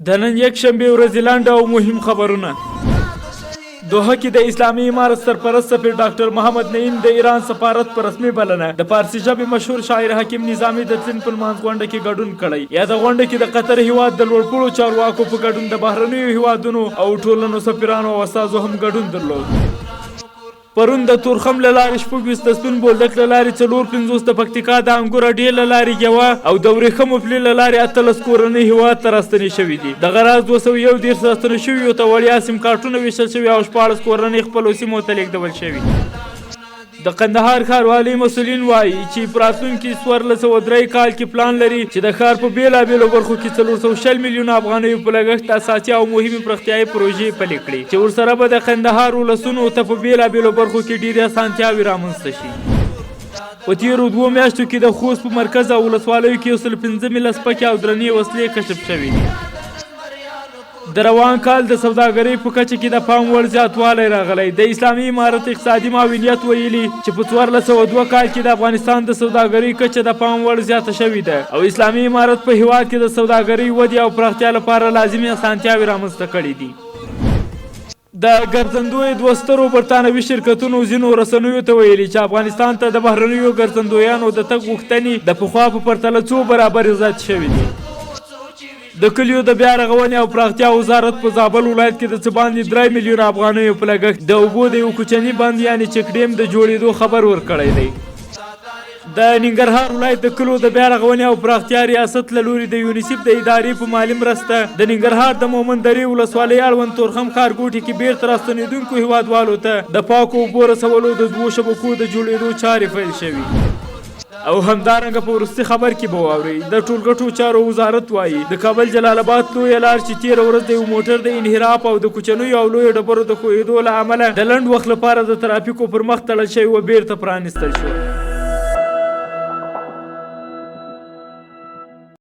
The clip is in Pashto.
د نن یکشنبې ورځې لنډ او مهم خبرونه. دوحه کې د اسلامي امارت سرپرست سفیر ډاکټر محمد نعیم د ایران سفارت په رسمي بلنه د فارسي ژبې مشهور شاعر حکیم نظامي د سند په لمانځ غونډه کې ګډون کړی. یا د غونډه کې د قطر هیواد د لوړپوړو چارواکو په ګډون د بهرنیو هیوادونو او ټولنو سفیرانو او استازو هم ګډون درلود. پرون د تورخم له لارې 26 د سپین بولدک له لارې 450 د پکتیکا د انګور اډې له لارې یوه او د ورېښمو پلې له لارې 18 کورنۍ هیواد ته راستنې شوي دي. دغه راز 211 راستنه شویو ته وړیا سیم کارټونه ویشل شوي او 14 کورنۍ خپلو سیمو ته لیږدول شوي. د قندهار ښاروالۍ مسؤلین وایي چې په راتلونکي 1403 کال کې پلان لري چې د ښار په بېلابېلو برخو کې 460 میلیونه افغانیو په لګښت اساسي او مهمې پراختیایي پروژې پلي کړي چې ورسره به د قندهار ولسونو ته په بېلابېلو برخو کې ډېرې اسانتیاوې رامنځته شي. په تېرو 2 میاشتو کې د خوست په مرکز او ولسوالیو کې 115 لسپکې او درنې وسلې کشف شوي دي. د روان کال د سوداګرۍ په کچه کې د پام وړ زیاتوالی راغلی. د اسلامي امارت اقتصادي معاونیت ویلي چې په 1402 کال کې د افغانستان د سوداګرۍ کچه د پام وړ زیاته شوې ده او اسلامي امارت په هیواد کې د سوداګرۍ ودې او پراختیا لپاره لازمي اسانتیاوې رامنځته کړي دي. د ګرځندوی 2 سترو برتانوي شرکتونو ځینو رسنیو ته ویلي چې افغانستان ته د بهرنیو ګرځندویانو د تګ غوښتنې د پخوا په پرتله 2 برابر زیات شوي دي. د کلیو د بیا رغونې او پراختیا وزارت په زابل ولایت کې د څه باندې 3 میلیونه افغانیو په لګښت د اوبو د یو کوچني بند یعنې چک ډیم د جوړېدو خبر ورکړی دی. د ننګرهار ولایت د کلیو د بیا رغونې او پراختیا ریاست له لوري د یونیسف د ادارې په مالي مرسته د ننګرهار د مومند درې ولسوالۍ اړوند تورخم ښارګوټي کې بیرته راستنېدونکو هیوادوالو ته د پاکو اوبو رسولو د 2 شبکو د جوړېدو چارې پیل شوي. او همدارنګه په وروستي خبر کې به واورئ د ټولګټو چارو وزارت وایي د کابل جلال آباد لویه لار چې تېره ورځ د یو موټر د انحراف او د کوچنیو او لویو ډبرو د ښویېدو له امله د لنډ وخت لپاره د ترافیکو پر مخ تړل شوې وه بیرته پرانیستل شوه.